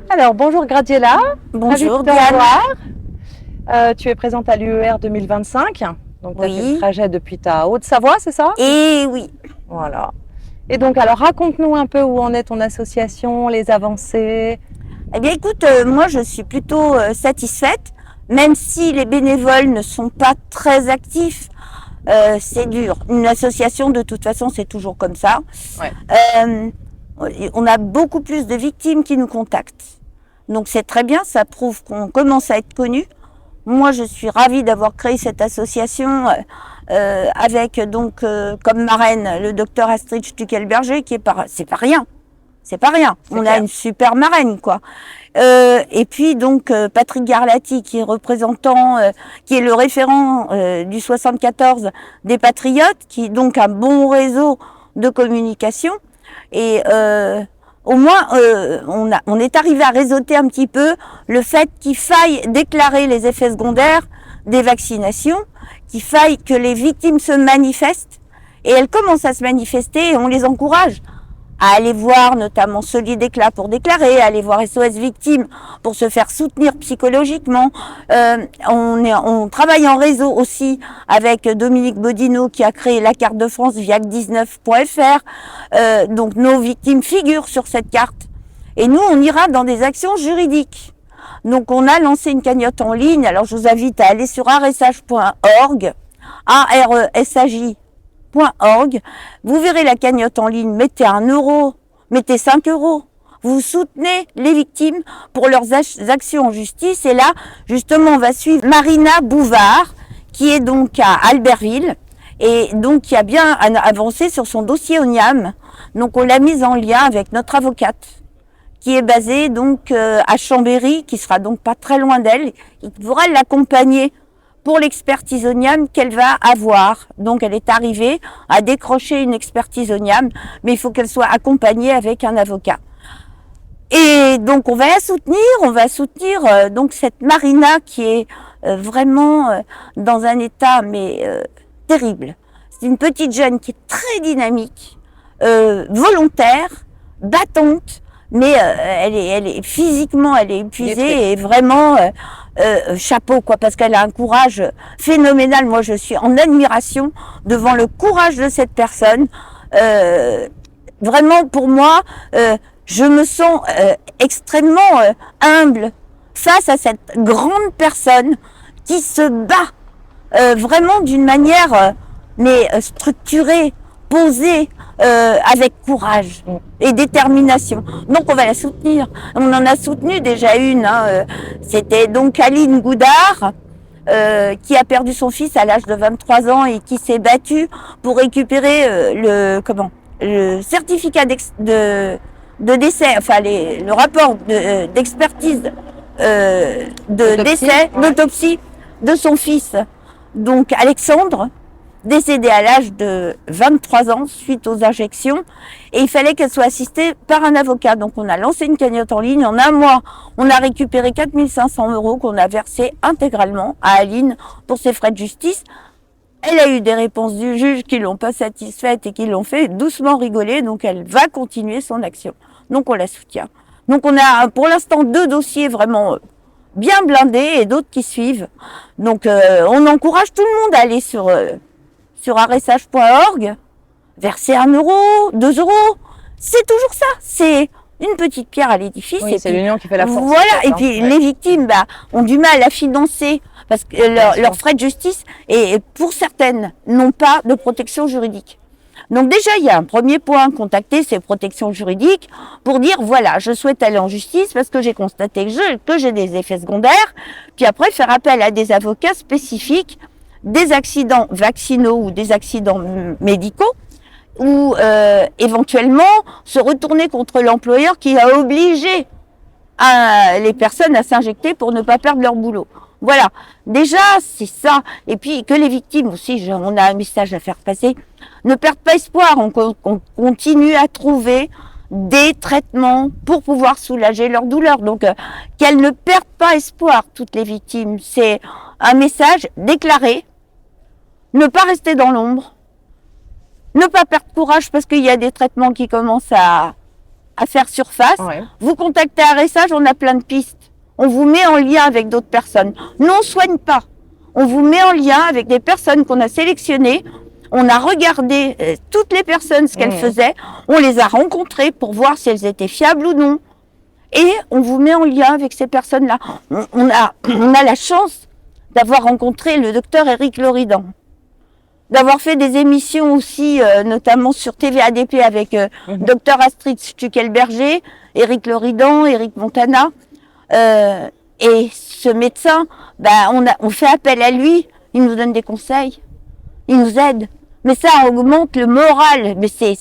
Alors, bonjour Gradiela. Bonjour Ravie de te Diane. revoir. Tu es présente à l'UER 2025. Donc, tu as fait le Oui. trajet depuis ta Haute-Savoie, c'est ça? Et oui. Voilà. Et donc, alors, raconte-nous un peu où en est ton association, les avancées. Eh bien, écoute, moi, je suis plutôt satisfaite, même si les bénévoles ne sont pas très actifs. C'est dur. Une association, de toute façon, c'est toujours comme ça. Ouais. On a beaucoup plus de victimes qui nous contactent. Donc, c'est très bien. Ça prouve qu'on commence à être connus. Moi, je suis ravie d'avoir créé cette association avec donc comme marraine le docteur Astrid Stuckelberger, qui c'est pas rien. C'est pas rien. On a une super marraine, quoi. Et puis donc Patrick Garlati, qui est représentant, qui est le référent du 74 des Patriotes, qui est donc un bon réseau de communication. Et au moins, on est arrivé à réseauter un petit peu le fait qu'il faille déclarer les effets secondaires des vaccinations, qu'il faille que les victimes se manifestent. Et elles commencent à se manifester et on les encourage à aller voir notamment Solidéclat pour déclarer, à aller voir SOS Victimes pour se faire soutenir psychologiquement. On travaille en réseau aussi avec Dominique Bodino qui a créé la carte de France viac19.fr. Donc nos victimes figurent sur cette carte. Et nous, on ira dans des actions juridiques. Donc on a lancé une cagnotte en ligne. Alors je vous invite à aller sur aresage.org, ARESAJ. Vous verrez la cagnotte en ligne, mettez 1 euro, mettez 5 euros. Vous soutenez les victimes pour leurs actions en justice. Et là, justement, on va suivre Marina Bouvard, qui est donc à Albertville, et donc qui a bien avancé sur son dossier au NIAM. Donc on l'a mise en lien avec notre avocate, qui est basée donc à Chambéry, qui sera donc pas très loin d'elle, et qui pourra l'accompagner pour l'expertise au NIAM qu'elle va avoir. Donc elle est arrivée à décrocher une expertise au NIAM, mais il faut qu'elle soit accompagnée avec un avocat. Et donc on va la soutenir donc cette Marina qui est vraiment dans un état terrible. C'est une petite jeune qui est très dynamique, volontaire, battante, mais elle est physiquement elle est épuisée et vraiment chapeau quoi, parce qu'elle a un courage phénoménal. Moi je suis en admiration devant le courage de cette personne. Vraiment pour moi, je me sens extrêmement humble face à cette grande personne qui se bat vraiment d'une manière structurée, posée, avec courage et détermination. Donc on va la soutenir. On en a soutenu déjà une. C'était donc Aline Goudard, qui a perdu son fils à l'âge de 23 ans et qui s'est battue pour récupérer le certificat de décès, enfin le rapport d'expertise d'autopsie de son fils. Donc Alexandre, décédée à l'âge de 23 ans suite aux injections, et il fallait qu'elle soit assistée par un avocat. Donc on a lancé une cagnotte en ligne. En un mois, on a récupéré 4 500 euros qu'on a versés intégralement à Aline pour ses frais de justice. Elle a eu des réponses du juge qui l'ont pas satisfaite et qui l'ont fait doucement rigoler, donc elle va continuer son action. Donc on la soutient. Donc on a pour l'instant 2 dossiers vraiment bien blindés et d'autres qui suivent. Donc on encourage tout le monde à aller sur aresage.org, verser 1 euro, 2 euros. C'est toujours ça. C'est une petite pierre à l'édifice. Oui, c'est l'union qui fait la force. Voilà. Et puis les victimes ont du mal à financer parce que leurs frais de justice, et pour certaines, n'ont pas de protection juridique. Donc déjà, il y a un premier point, contacter ces protections juridiques pour dire, voilà, je souhaite aller en justice parce que j'ai constaté que j'ai des effets secondaires. Puis après, faire appel à des avocats spécifiques, des accidents vaccinaux ou des accidents médicaux, ou éventuellement se retourner contre l'employeur qui a obligé les personnes à s'injecter pour ne pas perdre leur boulot. Voilà, déjà c'est ça. Et puis que les victimes aussi, on a un message à faire passer, ne perdent pas espoir, on continue à trouver des traitements pour pouvoir soulager leur douleur. Donc qu'elles ne perdent pas espoir, toutes les victimes. C'est un message déclaré, ne pas rester dans l'ombre, ne pas perdre courage parce qu'il y a des traitements qui commencent à à faire surface, Ouais. vous contactez Arrêtage, on a plein de pistes. On vous met en lien avec d'autres personnes. Nous, on ne soigne pas. On vous met en lien avec des personnes qu'on a sélectionnées. On a regardé toutes les personnes, ce qu'elles faisaient. On les a rencontrées pour voir si elles étaient fiables ou non. Et on vous met en lien avec ces personnes-là. On a la chance d'avoir rencontré le docteur Éric Loridan, d'avoir fait des émissions aussi, notamment sur TVADP avec docteur Astrid Stuckelberger, Éric Loridan, Éric Montana. Et ce médecin, on fait appel à lui, il nous donne des conseils, il nous aide. Mais ça augmente le moral, mais c'est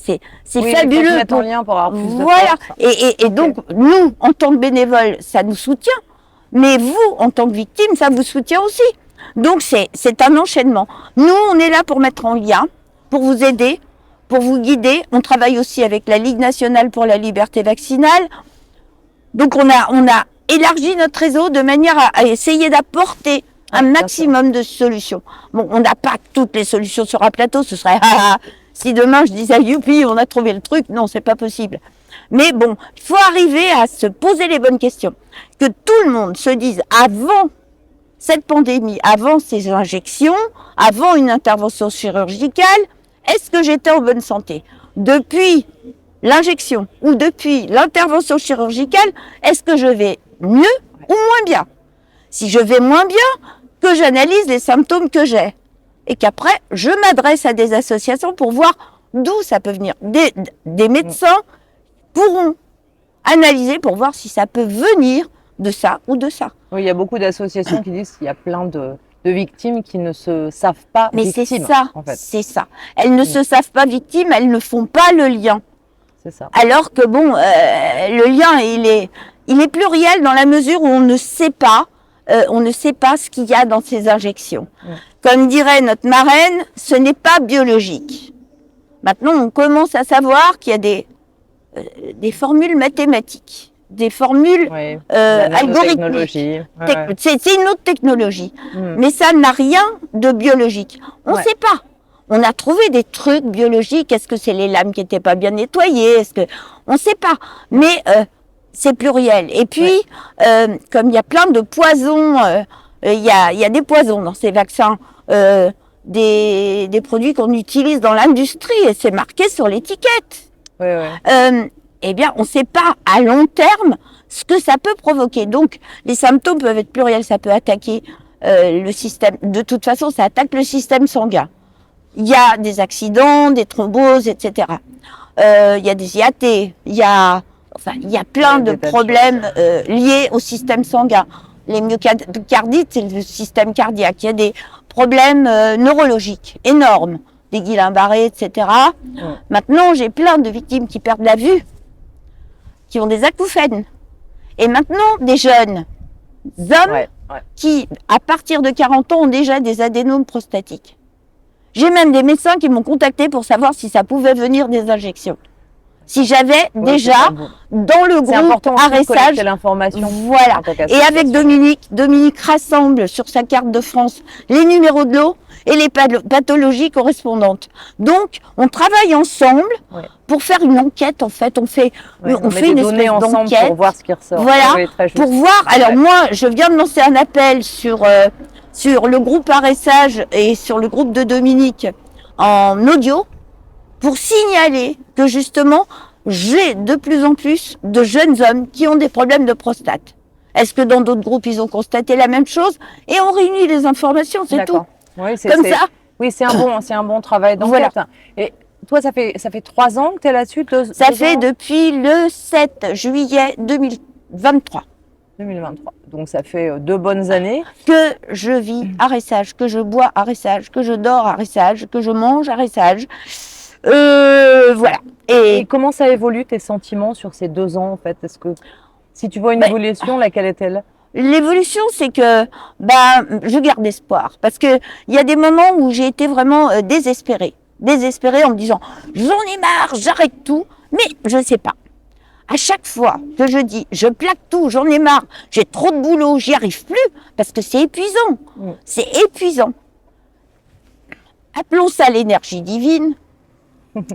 Oui, fabuleux. Il faut se mettre en lien pour avoir plus de Voilà. force. Et donc, nous, en tant que bénévoles, ça nous soutient. Mais vous, en tant que victime, ça vous soutient aussi. Donc, c'est un enchaînement. Nous, on est là pour mettre en lien, pour vous aider, pour vous guider. On travaille aussi avec la Ligue nationale pour la liberté vaccinale. Donc, on a élargi notre réseau de manière à essayer d'apporter un maximum de solutions. Bon, on n'a pas toutes les solutions sur un plateau, ce serait si demain je disais youpi, on a trouvé le truc, non, c'est pas possible. Mais bon, il faut arriver à se poser les bonnes questions. Que tout le monde se dise avant cette pandémie, avant ces injections, avant une intervention chirurgicale, est-ce que j'étais en bonne santé? Depuis l'injection ou depuis l'intervention chirurgicale, est-ce que je vais mieux ou moins bien? Si je vais moins bien, que j'analyse les symptômes que j'ai et qu'après, je m'adresse à des associations pour voir d'où ça peut venir. Des médecins pourront analyser pour voir si ça peut venir de ça ou de ça. Oui, il y a beaucoup d'associations qui disent qu'il y a plein de victimes qui ne se savent pas Mais victimes. c'est ça, en fait. c'est ça. Elles ne se savent pas victimes, elles ne font pas le lien. C'est ça. Alors que bon, le lien, il est pluriel dans la mesure où on ne sait pas ce qu'il y a dans ces injections. Comme dirait notre marraine, ce n'est pas biologique. Maintenant, on commence à savoir qu'il y a des formules mathématiques, des formules algorithmiques. C'est une autre technologie. Mais ça n'a rien de biologique. On ne sait pas. On a trouvé des trucs biologiques. Est-ce que c'est les lames qui n'étaient pas bien nettoyées? On ne sait pas. Mais c'est pluriel. Et puis, comme il y a plein de poisons, il y a des poisons dans ces vaccins, des produits qu'on utilise dans l'industrie, et c'est marqué sur l'étiquette. Eh bien, on ne sait pas à long terme ce que ça peut provoquer. Donc, les symptômes peuvent être pluriels. Ça peut attaquer le système. De toute façon, ça attaque le système sanguin. Il y a des accidents, des thromboses, etc. Il y a des IAT, il y a plein de problèmes liés au système sanguin. Les myocardites, c'est le système cardiaque. Il y a des problèmes neurologiques énormes, des Guillain-Barré, etc. Maintenant, j'ai plein de victimes qui perdent la vue, qui ont des acouphènes. Et maintenant, des jeunes hommes qui, à partir de 40 ans, ont déjà des adénomes prostatiques. J'ai même des médecins qui m'ont contacté pour savoir si ça pouvait venir des injections. Si j'avais déjà dans le groupe Arrêtage l'information. Voilà. Et avec Dominique rassemble sur sa carte de France les numéros de l'eau et les pathologies correspondantes. Donc, on travaille ensemble pour faire une enquête. En fait, on fait une espèce d'enquête pour voir ce qui ressort. Voilà, pour voir. Alors moi, je viens de lancer un appel sur le groupe Arrêtage et sur le groupe de Dominique en audio pour signaler que justement, j'ai de plus en plus de jeunes hommes qui ont des problèmes de prostate. Est-ce que dans d'autres groupes, ils ont constaté la même chose? Et on réunit les informations, c'est tout. Oui, comme ça. Oui, c'est un bon travail d'enquête. Voilà. Et toi, ça fait 3 ans que tu es là-dessus? Ça fait depuis le 7 juillet 2023. 2023. Donc ça fait 2 bonnes années. Que je vis Arrêtage, que je bois Arrêtage, que je dors Arrêtage, que je mange Arrêtage. Voilà. Et comment ça évolue tes sentiments sur ces 2 ans en fait? Est-ce que si tu vois une évolution, laquelle est-elle? L'évolution, c'est que je garde espoir parce que il y a des moments où j'ai été vraiment désespérée en me disant j'en ai marre, j'arrête tout, mais je ne sais pas. À chaque fois que je dis je plaque tout, j'en ai marre, j'ai trop de boulot, j'y arrive plus parce que c'est épuisant. C'est épuisant. Appelons ça l'énergie divine.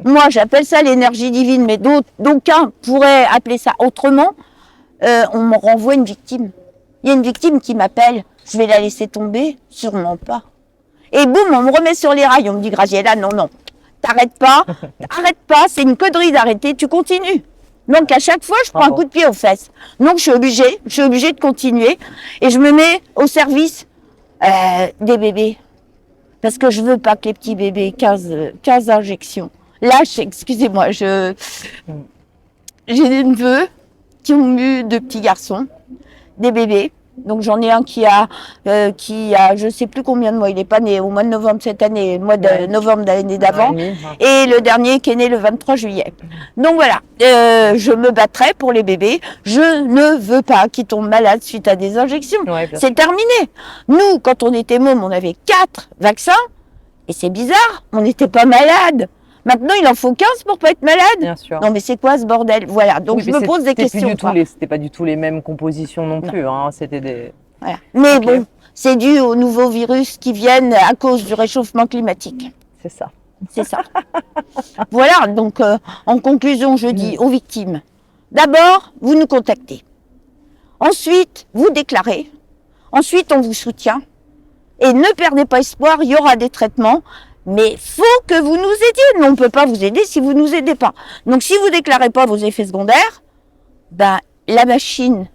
Moi, j'appelle ça l'énergie divine, mais d'aucuns pourraient appeler ça autrement. On me renvoie une victime. Il y a une victime qui m'appelle, je vais la laisser tomber? Sûrement pas. Et boum, on me remet sur les rails, on me dit, Graziella, non, non, arrête pas, c'est une connerie d'arrêter, tu continues. Donc à chaque fois, je prends un coup de pied aux fesses. Donc je suis obligée de continuer et je me mets au service des bébés. Parce que je veux pas que les petits bébés, 15 injections. Là, excusez-moi, j'ai des neveux qui ont eu 2 petits garçons, des bébés. Donc j'en ai un qui a je sais plus combien de mois, il n'est pas né au mois de novembre cette année, le mois de novembre de l'année d'avant, et le dernier qui est né le 23 juillet. Donc voilà, je me battrai pour les bébés, je ne veux pas qu'ils tombent malades suite à des injections, c'est terminé. Nous, quand on était mômes, on avait 4 vaccins, et c'est bizarre, on n'était pas malades. Maintenant, il en faut 15 pour pas être malade. Bien sûr. Non, mais c'est quoi ce bordel? Voilà, donc je me pose des questions. C'était pas du tout les mêmes compositions non plus. Hein. C'était des. Voilà. Mais bon, c'est dû aux nouveaux virus qui viennent à cause du réchauffement climatique. C'est ça. C'est ça. Voilà, donc en conclusion, je dis aux victimes, d'abord, vous nous contactez. Ensuite, vous déclarez. Ensuite, on vous soutient. Et ne perdez pas espoir, il y aura des traitements. Mais faut que vous nous aidiez. Mais on ne peut pas vous aider si vous ne nous aidez pas. Donc si vous ne déclarez pas vos effets secondaires, ben, la machine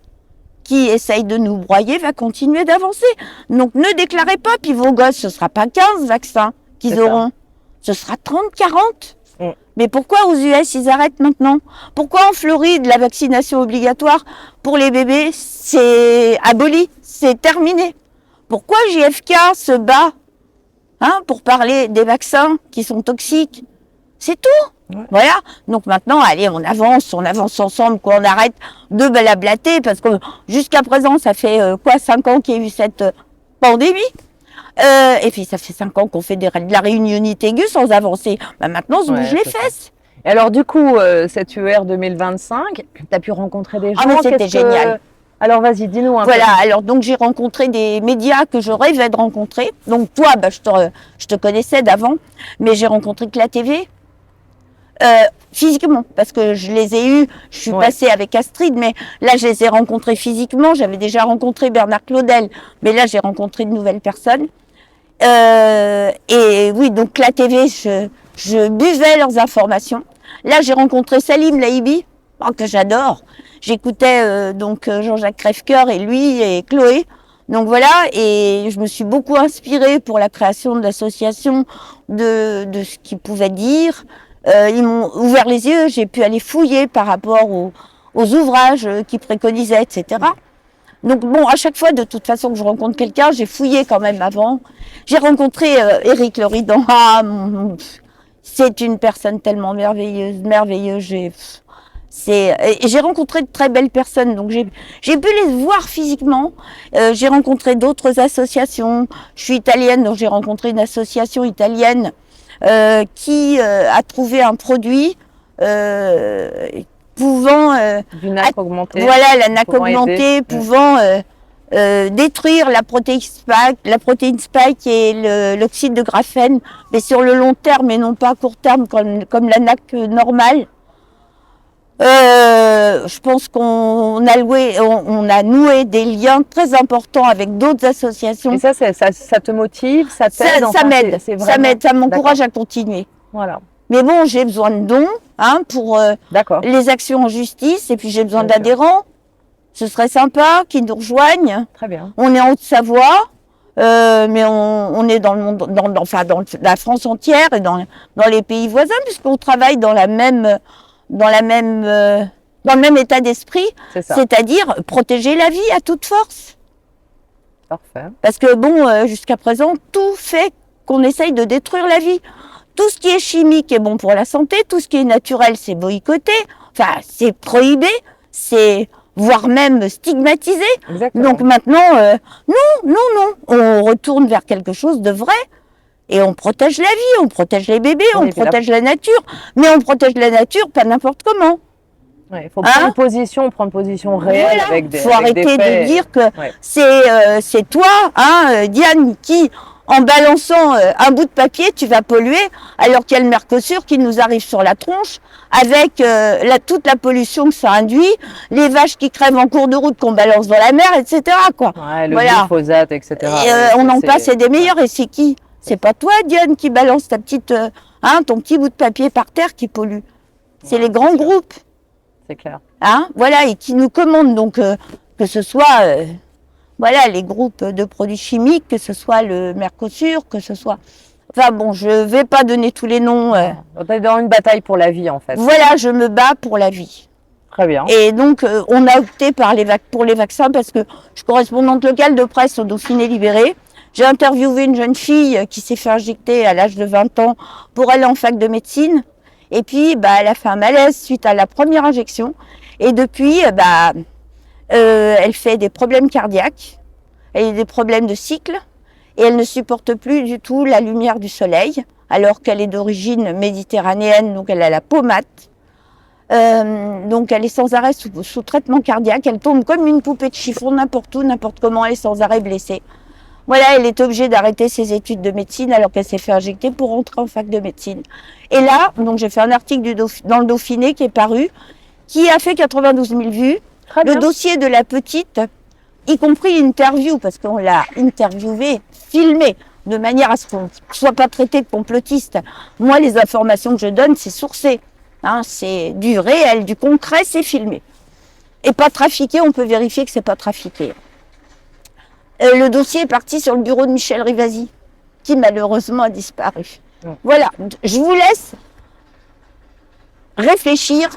qui essaye de nous broyer va continuer d'avancer. Donc ne déclarez pas, puis vos gosses, ce ne sera pas 15 vaccins qu'ils auront. Ce sera 30, 40. Mais pourquoi aux US, ils arrêtent maintenant? Pourquoi en Floride, la vaccination obligatoire pour les bébés, c'est aboli, c'est terminé? Pourquoi JFK se bat pour parler des vaccins qui sont toxiques? C'est tout. Voilà. Donc maintenant, allez, on avance ensemble, quoi. On arrête de blablater parce que jusqu'à présent, ça fait 5 ans qu'il y a eu cette pandémie. Et puis ça fait 5 ans qu'on fait de la réunionite aiguë sans avancer. Ben, maintenant, on se bouge les fesses. Et alors du coup, cette UR 2025, tu as pu rencontrer des gens? Ah mais c'était génial. Alors vas-y, dis-nous un peu. Voilà, alors donc j'ai rencontré des médias que je rêvais de rencontrer. Donc toi, je te connaissais d'avant, mais j'ai rencontré que la TV. Physiquement, parce que je les ai eus, je suis passée avec Astrid, mais là je les ai rencontrés physiquement. J'avais déjà rencontré Bernard Claudel, mais là j'ai rencontré de nouvelles personnes. Et oui, donc la TV, je buvais leurs informations. Là j'ai rencontré Salim Laïbi, que j'adore. J'écoutais donc Jean-Jacques Crèvecoeur et lui et Chloé. Donc voilà, et je me suis beaucoup inspirée pour la création de l'association de ce qu'ils pouvaient dire. Ils m'ont ouvert les yeux, j'ai pu aller fouiller par rapport aux ouvrages qu'ils préconisaient, etc. Donc bon, à chaque fois, de toute façon que je rencontre quelqu'un, j'ai fouillé quand même avant. J'ai rencontré Éric Loridan. C'est une personne tellement merveilleuse. J'ai rencontré de très belles personnes, donc j'ai pu les voir physiquement. J'ai rencontré d'autres associations. Je suis italienne, donc j'ai rencontré une association italienne qui a trouvé un produit pouvant du NAC augmenté. Voilà, la NAC augmentée, pouvant détruire la protéine spike et l'oxyde de graphène, mais sur le long terme et non pas à court terme comme la NAC normale. Je pense qu'on a noué des liens très importants avec d'autres associations. Et ça te motive, ça t'aide? Ça m'aide, ça m'encourage à continuer. Voilà. Mais bon, j'ai besoin de dons pour les actions en justice, et puis j'ai besoin d'adhérents. Ce serait sympa qu'ils nous rejoignent. Très bien. On est en Haute-Savoie, mais on est dans le monde, dans la France entière et dans les pays voisins, puisqu'on travaille dans le même état d'esprit, c'est-à-dire protéger la vie à toute force. Parfait. Parce que bon, jusqu'à présent, tout fait qu'on essaye de détruire la vie. Tout ce qui est chimique est bon pour la santé, tout ce qui est naturel, c'est boycotté, enfin, c'est prohibé, c'est voire même stigmatisé. Exactement. Donc maintenant, non, on retourne vers quelque chose de vrai. Et on protège la vie, on protège les bébés, on protège la nature. Mais on protège la nature pas n'importe comment. Il faut prendre position réelle avec des faut arrêter de dire que c'est toi, Diane, qui, en balançant un bout de papier, tu vas polluer, alors qu'il y a le Mercosur qui nous arrive sur la tronche, avec toute la pollution que ça induit, les vaches qui crèvent en cours de route qu'on balance dans la mer, etc. Quoi. Ouais, le glyphosate, etc. Et, on en passe et des meilleurs. Et c'est qui? C'est pas toi, Diane, qui balance ta petite, ton petit bout de papier par terre qui pollue. C'est les grands groupes. C'est clair. Voilà, et qui nous commandent. Donc, que ce soit voilà, les groupes de produits chimiques, que ce soit le Mercosur, que ce soit... Enfin bon, je ne vais pas donner tous les noms. On est dans une bataille pour la vie, en fait. Voilà, je me bats pour la vie. Très bien. Et donc, on a opté pour les vaccins parce que je suis correspondante locale de presse au Dauphiné Libéré. J'ai interviewé une jeune fille qui s'est fait injecter à l'âge de 20 ans pour aller en fac de médecine. Et puis, elle a fait un malaise suite à la première injection. Et depuis, elle fait des problèmes cardiaques, elle a des problèmes de cycle et elle ne supporte plus du tout la lumière du soleil alors qu'elle est d'origine méditerranéenne, donc elle a la peau mate. Donc elle est sans arrêt sous traitement cardiaque, elle tombe comme une poupée de chiffon n'importe où, n'importe comment, elle est sans arrêt blessée. Voilà, elle est obligée d'arrêter ses études de médecine alors qu'elle s'est fait injecter pour rentrer en fac de médecine. Et là, donc j'ai fait un article dans le Dauphiné qui est paru, qui a fait 92 000 vues. Le dossier de la petite, y compris l'interview, parce qu'on l'a interviewée, filmée, de manière à ce qu'on ne soit pas traité de complotiste. Moi, les informations que je donne, c'est sourcé. C'est du réel, du concret, c'est filmé. Et pas trafiqué, on peut vérifier que c'est pas trafiqué. Le dossier est parti sur le bureau de Michel Rivasi, qui malheureusement a disparu. Voilà, je vous laisse réfléchir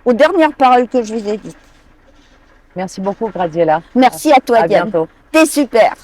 aux dernières paroles que je vous ai dites. Merci beaucoup, Graziella. Merci à toi, À Diane. bientôt. T'es super.